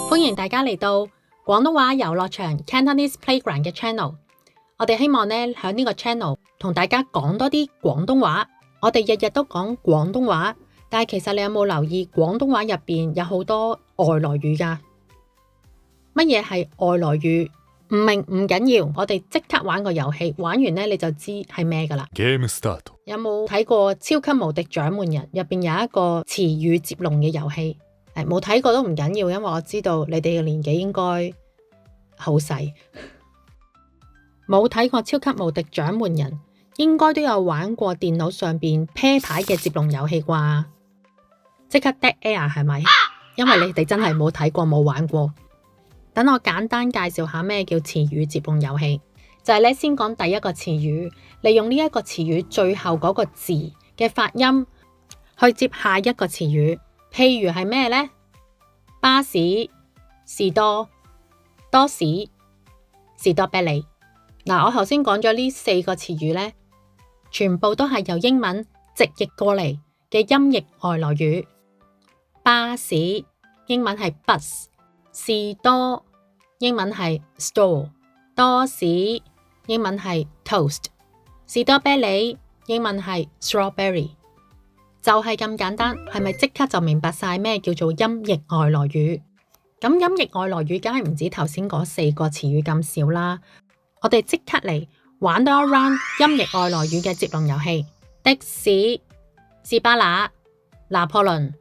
歡迎大家嚟到廣東話遊樂場 Cantonese Playground 嘅 channel。我哋希望呢喺呢個 channel 同大家講多啲廣東話。我哋日日都講廣東話，但係其實你有冇留意廣東話入邊有好多外來語㗎？乜嘢係外來語？唔明唔緊要，我哋即刻玩個遊戲，玩完呢你就知係咩㗎啦。Game start。有冇睇過超級無敵獎門人？入邊有一個詞語接龍嘅遊戲。冇睇過都唔緊要，因為我知道你哋嘅年紀應該好細。冇睇過超級無敵獎門人，應該都有玩過電腦上邊啤牌嘅接龍遊戲啩？即刻 dead air 係咪？因為你哋真係冇睇過冇玩過。等我簡單介紹下咩叫詞語接龍遊戲，就係咧先講第一個詞語，利用呢一個詞語最後嗰個字嘅發音去接下一個詞語。譬如係咩呢？巴士、士多、多士、士多啤梨。嗱，我頭先講咗呢四個詞語呢，全部都係由英文直譯過嚟嘅音譯外來語。巴士英文係 bus， 士多英文係 store， 多士英文係 toast， 士多啤梨英文係 strawberry。就係咁簡單，係咪即刻就明白晒咩叫做音譯外來語？咁音譯外來語梗係唔止頭先嗰四個詞語咁少啦。我哋即刻嚟玩多一 round 音譯外來語嘅接龍遊戲。的士、士巴拿、拿破崙。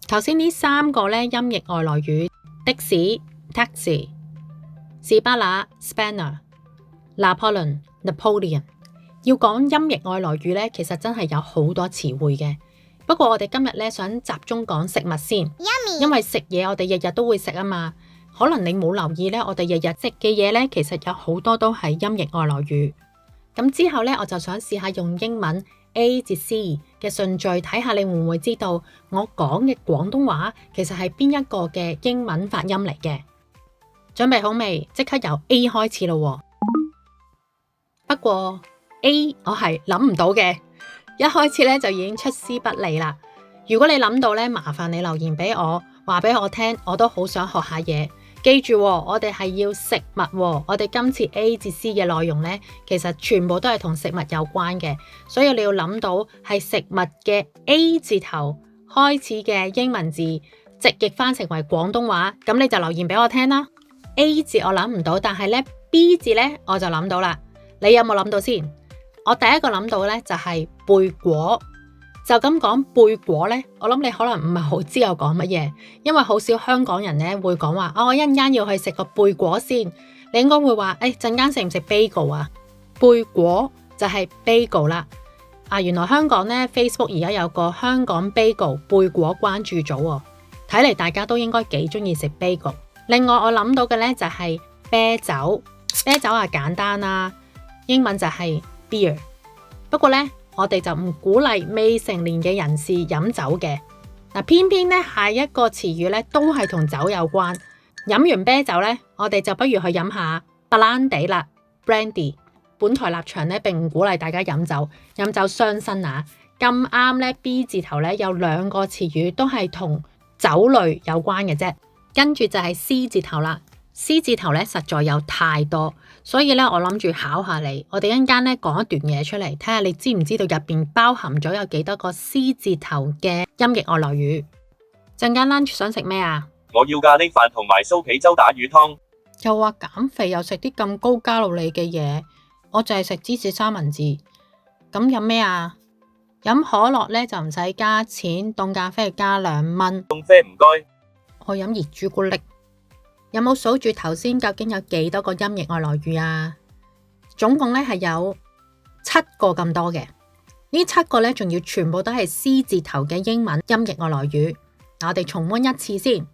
頭先呢三個呢音譯外來語，的士 taxi、士巴拿 spanner、拿破崙 Napoleon。要講音譯外來語呢，其實真係有好多詞彙嘅。不過我哋今日呢，想集中講食物先，Yummy。因為食嘢我哋日日都會食啊嘛。可能你冇留意呢，我哋日日食嘅嘢呢，其實有好多都係音譯外來語。咁之後呢，我就想試下用英文 A 至 C 嘅順序，睇下你會唔會知道我講嘅廣東話其實係邊一個嘅英文發音嚟嘅。準備好未？即刻由 A 開始咯。不過A 我係諗唔到嘅，一開始咧就已經出師不利啦。如果你諗到咧，麻煩你留言俾我，話俾我聽，我都好想學下嘢。記住，我哋係要食物，我哋今次 A 至 C 嘅內容咧，其實全部都係同食物有關嘅，所以你要諗到係食物嘅 A 字頭開始嘅英文字，直譯翻成為廣東話，咁你就留言俾我聽啦。A 字我諗唔到，但係咧 B 字咧我就諗到啦。你有冇諗到先？我第一個諗到咧就係貝果，就咁講貝果咧，我諗你可能唔係好知我講乜嘢，因為好少香港人咧會講話，我一陣間要去食個貝果先。你應該會話，陣間食唔食 bagel 啊？貝果就係 bagel 啦。原來香港咧 Facebook 而家有個香港 bagel 貝果關注組喎，睇嚟大家都應該幾中意食 bagel。另外我諗到嘅咧就係啤酒，啤酒簡單啦，英文就係beer， 不過呢，我哋就唔鼓勵未成年嘅人士飲酒嘅。偏偏呢，下一個詞語呢都係同酒有關。飲完啤酒呢，我哋就不如去飲下白蘭地啦 ，brandy。本台立場呢並唔鼓勵大家飲酒，飲酒傷身啊。咁啱呢 B 字頭呢有兩個詞語都係同酒類有關嘅啫，跟住就係 C 字頭啦。C 字頭咧實在有太多，所以咧我諗住考下你，我哋一陣間咧講一段嘢出嚟，睇下你知唔知道入邊包含咗有幾多個 C 字頭嘅音譯外來語。陣間 lunch 想食咩啊？我要咖喱飯同埋酥皮洲打魚湯。又話減肥又食啲咁高卡路里嘅嘢，我就係食芝士三文治。咁飲咩啊？飲可樂咧就唔使加錢，凍咖啡加2蚊。凍啡唔該。我飲熱朱古力。有冇數住頭先究竟有幾多個音譯外來語啊？總共咧係有7個咁多嘅，呢7個咧仲要全部都係 C 字頭嘅英文音譯外來語。我哋重溫一次先。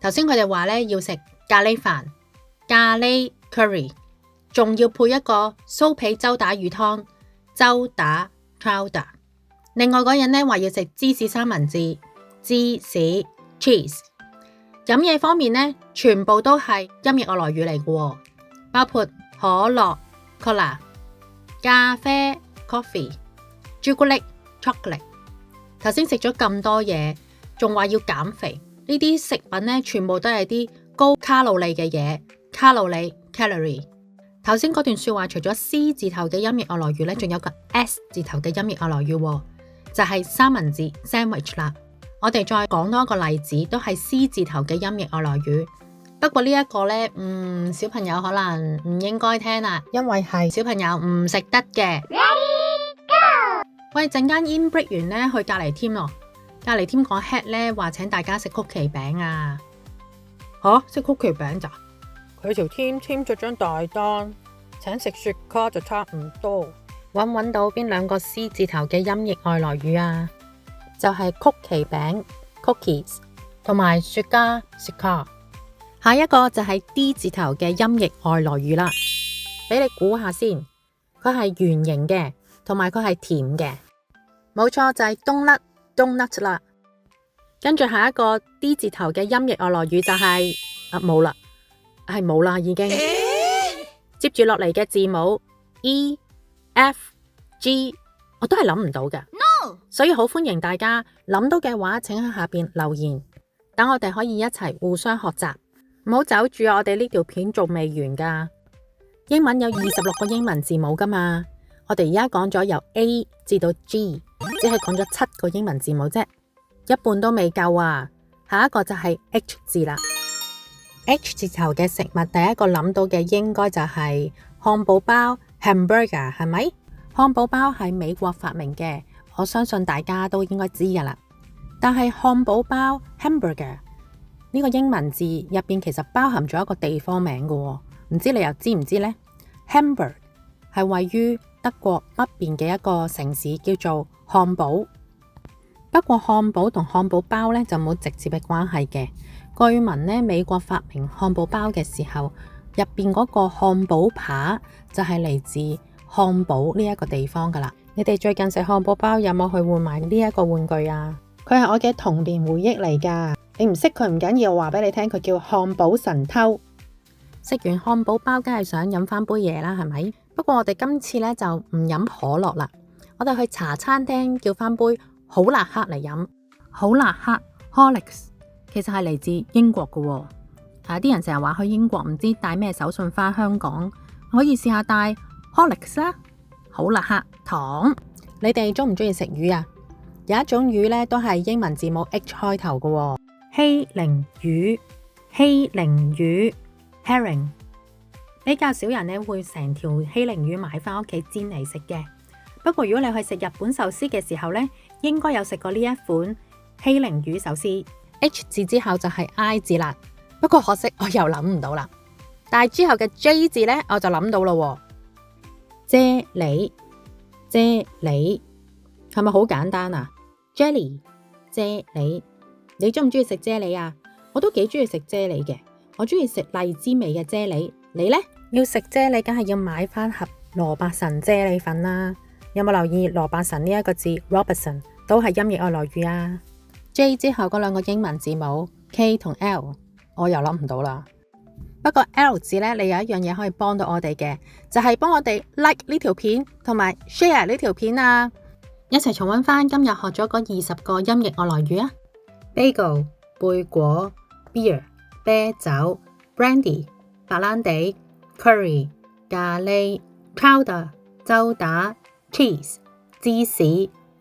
頭先佢哋話咧要食咖喱飯、咖喱 curry， 仲要配一個酥皮洲打魚湯、洲打 chowder。另外嗰人咧話要食芝士三文治、芝士 cheese。飲嘢方面呢，全部都係音譯外來語嚟嘅，包括可樂 cola、咖啡 coffee、朱古力 chocolate。頭先食咗咁多嘢，仲話要減肥，呢啲食品呢，全部都係啲高卡路里嘅嘢，卡路里 calorie。頭先嗰段說話除咗 C 字頭嘅音譯外來語呢，仲有個 S 字頭嘅音譯外來語，就係三文治 sandwich 啦。我哋再講多一個例子，都係 C 字頭嘅音譯外來語。不過呢一個呢，小朋友可能唔應該聽啦，因為係小朋友唔食得嘅。Ready go！喂，陣間 in break 完呢，去隔離 team 咯。隔離 team 講 head 呢，話請大家食曲奇餅啊。吓，食曲奇餅咋？佢條 team 簽咗張大單，請食雪茄就差唔多。揾到邊兩個 C 字頭嘅音譯外來語啊？就係曲奇餅 cookies 同埋雪茄 cigar。下一個就係 D 字頭嘅音譯外來語啦，俾你估下先。佢係圓形嘅，同埋佢係甜嘅，冇錯就係donut 啦。跟住下一個 D 字頭嘅音譯外來語就係冇啦，係冇啦已經。接住落嚟嘅字母 E、F、G 我都係諗唔到嘅。No! 所以好歡迎大家諗到嘅話，請喺下邊留言，等我哋可以一齊互相學習。唔好走住，我哋呢條片仲未完噶。英文有26個英文字母噶嘛，我哋而家講咗由 A 至到 G， 只係講咗7個英文字母啫，一半都未夠啊。下一個就係 H 字啦。H 字頭嘅食物，第一個諗到嘅應該就係漢堡包 hamburger， 係咪？漢堡包係美國發明嘅，我相信大家都應該知噶啦。但係漢堡包 hamburger呢個英文字入邊其實包含咗一個地方名嘅喎，唔知你又知唔知呢？ Hamburg 係位於德國北邊嘅一個城市叫做漢堡。不過漢堡同漢堡包呢就冇直接嘅關係嘅。據聞呢，美國發明漢堡包嘅時候，入邊嗰個漢堡扒就係嚟自漢堡呢一個地方噶啦。你哋最近食漢堡包有冇去換埋呢一個玩具啊？佢係我嘅童年回憶嚟噶。你唔識佢唔緊要，話俾你聽，佢叫漢堡神偷。食完漢堡包，梗係想飲翻杯嘢啦，係咪？不過我哋今次呢就唔飲可樂啦，我哋去茶餐廳叫翻杯好立克嚟飲。好立克 Horlicks 其實係嚟自英國噶喎。啲人成日話去英國唔知帶咩手信翻香港，可以試下帶 Horlicks 啦。好立克糖。你哋中唔中意食魚啊？有一種魚呢都係英文字母 H 開頭噶喎。希靈魚 herring， 比較少人呢會成條希靈魚買返屋企煎嚟食嘅。不過如果你去食日本壽司嘅時候呢，應該有食過呢一款希靈魚壽司。H 字之後就係 I 字啦，不過可惜我又諗唔到啦。但係之後嘅 J 字呢，我就諗到咯。啫喱係咪好簡單啊？ Jelly 啫喱。你中唔中意食啫喱啊？我都幾中意食啫喱嘅，我中意食荔枝味嘅啫喱。你呢？要食啫喱，梗係要買翻盒蘿蔔神啫喱粉啦。有冇留意蘿蔔神呢一個字 Robinson 都係音譯外來語啊。J 之後嗰兩個英文字母 K 同 L， 我又諗唔到啦。不過 L 字呢，你有一樣嘢可以幫到我哋嘅，就係幫我哋 like 呢條片同埋 share 呢條片啊。一齊重溫翻今日學咗嗰20個音譯外來語啊。Bagel 貝果 Beer 啤酒 Brandy 白蘭地 Curry 咖喱 Chowder 周打 Cheese 芝士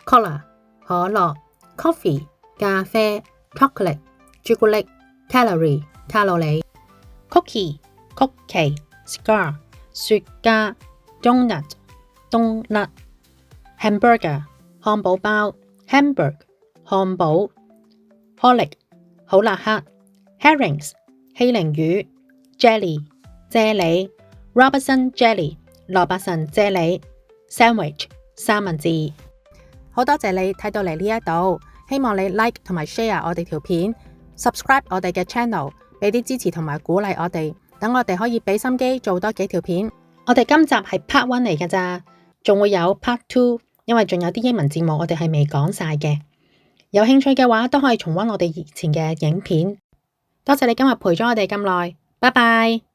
Cola 可樂 Coffee 咖啡 Chocolate 朱古力 Calorie 卡路里 Cookie 曲奇 Cigar 雪茄 Donut 冬甩 Hamburger 漢堡包 Hamburg 漢堡Horlick 好立克 Herrings 希靈魚 Jelly 啫喱 Robinson Jelly 蘿蔔神啫喱 Sandwich 三文治。好多謝你睇到嚟呢一度，希望你 like 同埋 share 我哋條片， subscribe 我哋嘅 channel， 俾啲支持同埋鼓勵我哋，等我哋可以俾心機做多幾條片。我哋今集係 part 1嚟㗎咋，仲會有 part 2，因為仲有啲英文字母我哋係未講晒嘅。有興趣嘅話都可以重溫我哋以前嘅影片。多謝你今日陪咗我哋咁耐，拜拜。